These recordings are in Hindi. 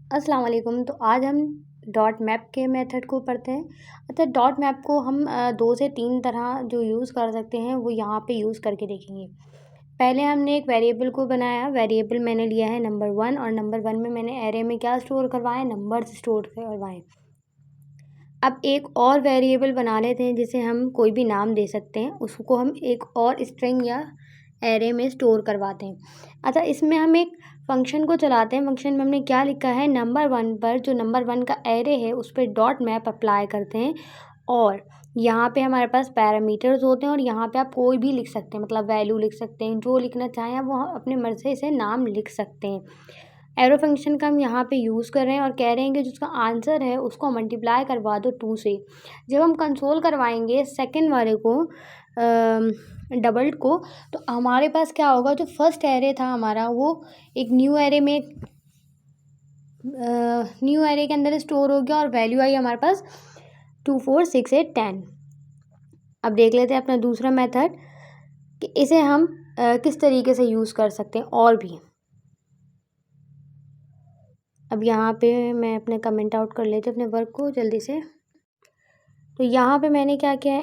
अस्सलाम वालेकुम। तो आज हम डॉट मैप के मेथड को पढ़ते हैं। अच्छा, डॉट मैप को हम 2 से 3 तरह जो यूज़ कर सकते हैं वो यहाँ पे यूज़ करके देखेंगे। पहले हमने एक वेरिएबल को बनाया, वेरिएबल मैंने लिया है नंबर 1 और नंबर 1 में मैंने एरे में क्या स्टोर करवाएँ, नंबर्स स्टोर करवाएँ। अब एक और वेरिएबल बना लेते हैं जिसे हम कोई भी नाम दे सकते हैं, उसको हम एक और स्ट्रिंग या एरे में स्टोर करवाते हैं। अच्छा, इसमें हम एक फ़ंक्शन को चलाते हैं। फ़ंक्शन में हमने क्या लिखा है, नंबर 1 पर जो नंबर 1 का एरे है उस पे डॉट मैप अप्लाई करते हैं और यहाँ पे हमारे पास पैरामीटर्स होते हैं और यहाँ पे आप कोई भी लिख सकते हैं, मतलब वैल्यू लिख सकते हैं, जो लिखना चाहें आप वो अपने मर्ज़ी से नाम लिख सकते हैं। एरो फंक्शन का हम यहाँ पे यूज़ कर रहे हैं और कह रहे हैं कि जिसका आंसर है उसको मल्टीप्लाई करवा दो 2 से। जब हम कंसोल करवाएंगे सेकंड वाले को डबल को, तो हमारे पास क्या होगा, जो फर्स्ट एरे था हमारा वो एक न्यू एरे के अंदर स्टोर हो गया और वैल्यू आई हमारे पास 2 4 6 8 10। अब देख लेते हैं अपना दूसरा मेथड कि इसे हम किस तरीके से यूज़ कर सकते हैं और भी। अब यहाँ पे मैं अपने कमेंट आउट कर लेती हूँ अपने वर्क को जल्दी से। तो यहाँ पे मैंने क्या किया है,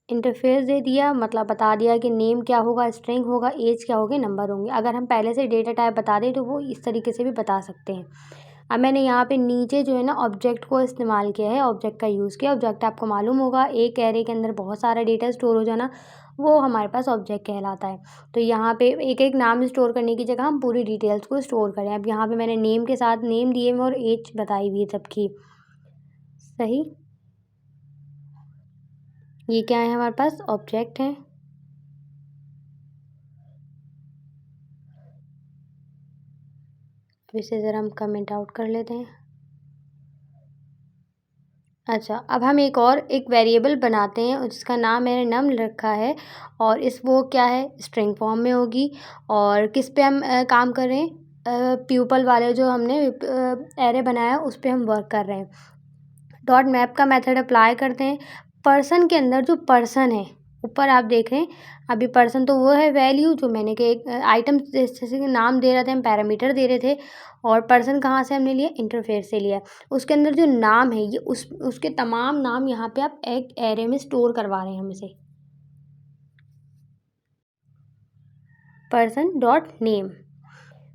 इंटरफ़ेस दे दिया, मतलब बता दिया कि नेम क्या होगा, स्ट्रिंग होगा, एज क्या होगी, नंबर होंगे। अगर हम पहले से डेटा टाइप बता दें तो वो इस तरीके से भी बता सकते हैं। अब मैंने यहाँ पे नीचे जो है ना ऑब्जेक्ट को इस्तेमाल किया है, ऑब्जेक्ट का यूज़ किया। ऑब्जेक्ट आपको मालूम होगा, एक एरे के अंदर बहुत सारा डेटा स्टोर हो जाना, वो हमारे पास ऑब्जेक्ट कहलाता है। तो यहाँ पे एक-एक नाम स्टोर करने की जगह हम पूरी डिटेल्स को स्टोर करें। अब यहाँ पे मैंने नेम के साथ नेम दिए हुए और एज बताई हुई है सबकी। सही? ये क्या है, हमारे पास ऑब्जेक्ट है। अब इसे ज़रा हम कमेंट आउट कर लेते हैं। अच्छा, अब हम एक वेरिएबल बनाते हैं और जिसका नाम मैंने नम रखा है और वो क्या है, स्ट्रिंग फॉर्म में होगी। और किस पे हम काम कर रहे हैं, प्यूपल वाले जो हमने एरे बनाया उस पे हम वर्क कर रहे हैं। डॉट मैप का मेथड अप्लाई करते हैं। पर्सन के अंदर जो पर्सन है, ऊपर आप देख रहे हैं, अभी पर्सन तो वो है वैल्यू जो मैंने कि एक आइटम जैसे कि नाम दे रहे थे, हम पैरामीटर दे रहे थे। और पर्सन कहाँ से हमने लिया, इंटरफेस से लिया। उसके अंदर जो नाम है ये उसके तमाम नाम यहाँ पे आप एक एरे में स्टोर करवा रहे हैं हम इसे। पर्सन डॉट नेम,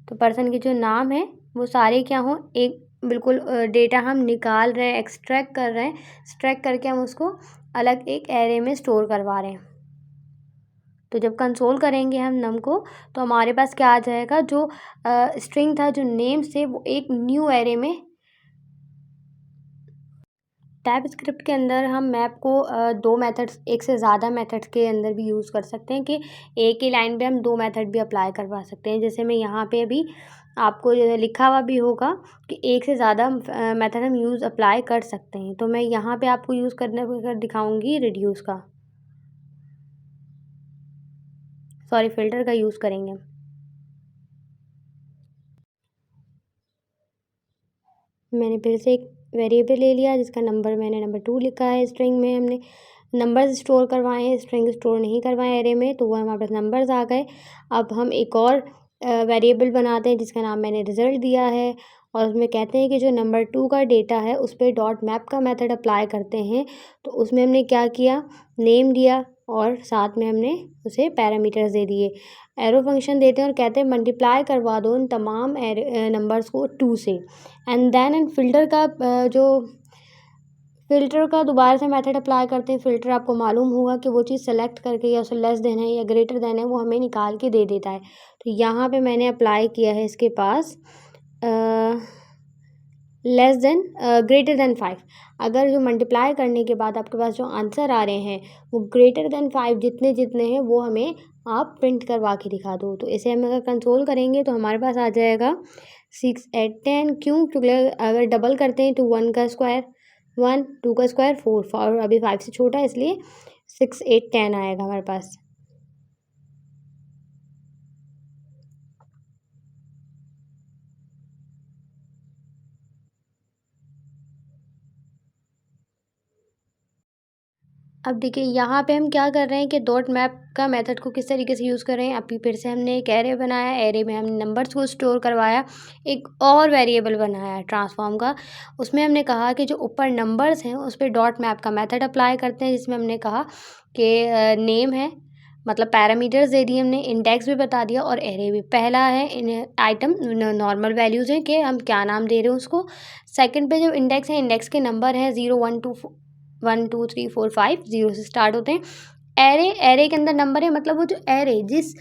तो पर्सन के जो नाम है वो सारे क्या हों, एक बिल्कुल डेटा हम निकाल रहे हैं, एक्सट्रैक्ट कर रहे हैं, एक्सट्रैक्ट करके हम उसको अलग एक एरे में स्टोर करवा रहे हैं। तो जब कंसोल करेंगे हम नम को, तो हमारे पास क्या आ जाएगा, जो स्ट्रिंग था, जो नेम से, वो एक न्यू एरे में। टाइप स्क्रिप्ट के अंदर हम मैप को 2 मेथड्स, एक से ज़्यादा मेथड्स के अंदर भी यूज़ कर सकते हैं कि एक ही लाइन पे हम 2 मेथड भी अप्लाई करवा सकते हैं। जैसे मैं यहाँ पे अभी आपको लिखा हुआ भी होगा कि एक से ज़्यादा मेथड हम अप्लाई कर सकते हैं। तो मैं यहाँ पे आपको यूज़ करने को कर दिखाऊँगी रिड्यूस का, सॉरी फ़िल्टर का यूज़ करेंगे। मैंने फिर से एक वेरिएबल ले लिया जिसका मैंने नंबर 2 लिखा है। स्ट्रिंग में हमने नंबर्स स्टोर करवाए हैं, स्ट्रिंग स्टोर नहीं करवाए एरे में, तो वो हमारे पास नंबर्स आ गए। अब हम एक और वेरिएबल बनाते हैं जिसका नाम मैंने रिज़ल्ट दिया है और उसमें कहते हैं कि जो नंबर 2 का डेटा है उस पे डॉट मैप का मेथड अप्लाई करते हैं। तो उसमें हमने क्या किया, नेम दिया और साथ में हमने उसे पैरामीटर्स दे दिए। एरो फंक्शन देते हैं और कहते हैं मल्टीप्लाई करवा दो उन तमाम नंबर्स को 2 से। एंड देन फ़िल्टर का जो फ़िल्टर का दोबारा से मेथड अप्लाई करते हैं। फ़िल्टर आपको मालूम होगा कि वो चीज़ सेलेक्ट करके या उसे लेस देन है या ग्रेटर देन है, वो हमें निकाल के दे देता है। तो यहाँ पे मैंने अप्लाई किया है इसके पास लेस देन ग्रेटर देन 5। अगर जो मल्टीप्लाई करने के बाद आपके पास जो आंसर आ रहे हैं वो ग्रेटर देन 5 जितने जितने हैं वो हमें आप प्रिंट करवा के दिखा दो। तो इसे हम अगर कंसोल करेंगे तो हमारे पास आ जाएगा 6 8 10। क्यों? क्योंकि अगर डबल करते हैं तो 1 का स्क्वायर 1, 2 का स्क्वायर 4, और अभी 5 से छोटा है इसलिए 6 8 10 आएगा हमारे पास। अब देखिए यहाँ पे हम क्या कर रहे हैं कि डॉट मैप का मेथड को किस तरीके से यूज़ कर रहे हैं। अभी फिर से हमने एक एरे बनाया, एरे में हमने नंबर्स को स्टोर करवाया, एक और वेरिएबल बनाया ट्रांसफॉर्म का। उसमें हमने कहा कि जो ऊपर नंबर्स हैं उस पर डॉट मैप का मेथड अप्लाई करते हैं, जिसमें हमने कहा कि नेम है, मतलब पैरामीटर्स दे दिए हमने, इंडेक्स भी बता दिया और एरे भी। पहला है इन आइटम नॉर्मल वैल्यूज़ हैं कि हम क्या नाम दे रहे हैं उसको। सेकंड पे जो इंडेक्स है, इंडेक्स के नंबर हैं 0 1 2 1 2 3 4 5 0 से स्टार्ट होते हैं। एरे के अंदर नंबर है, मतलब वो जो एरे जिस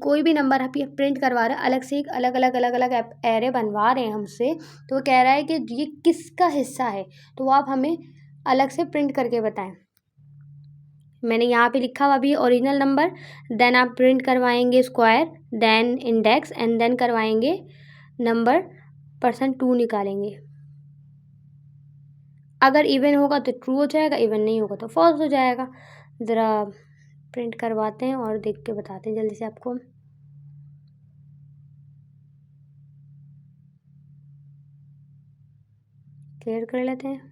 कोई भी नंबर आप ये प्रिंट करवा रहे हैं, अलग से एक अलग अलग अलग अलग एरे बनवा रहे हैं हमसे, तो वो कह रहा है कि ये किसका हिस्सा है, तो वो आप हमें अलग से प्रिंट करके बताएं। मैंने यहाँ पे लिखा हुआ भी ओरिजिनल नंबर, देन आप प्रिंट करवाएंगे square, then index and then करवाएंगे नंबर %2 निकालेंगे। अगर इवन होगा तो ट्रू हो जाएगा, इवन नहीं होगा तो फॉल्स हो जाएगा। ज़रा प्रिंट करवाते हैं और देख के बताते हैं जल्दी से आपको। क्लियर कर लेते हैं।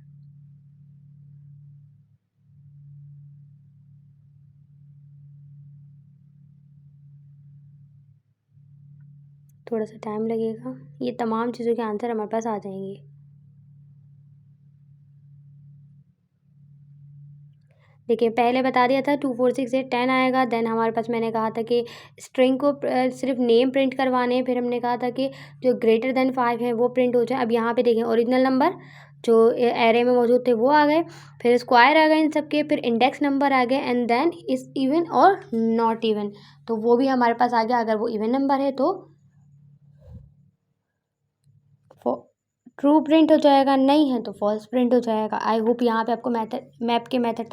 थोड़ा सा टाइम लगेगा, ये तमाम चीज़ों के आंसर हमारे पास आ जाएंगे। देखिए पहले बता दिया था 2 4 6 8 10 आएगा। देन हमारे पास मैंने कहा था कि स्ट्रिंग को सिर्फ नेम प्रिंट करवाने हैं। फिर हमने कहा था कि जो ग्रेटर देन 5 है वो प्रिंट हो जाए। अब यहाँ पे देखें ओरिजिनल नंबर जो एरे में मौजूद थे वो आ गए, फिर स्क्वायर आ गए इन सब के, फिर इंडेक्स नंबर आ गए, एंड देन इस इवन और नॉट इवन, तो वो भी हमारे पास आ गया। अगर वो इवन नंबर है तो ट्रू प्रिंट हो जाएगा, नहीं है तो फॉल्स प्रिंट हो जाएगा। आई होप यहाँ पे आपको मैप के मेथड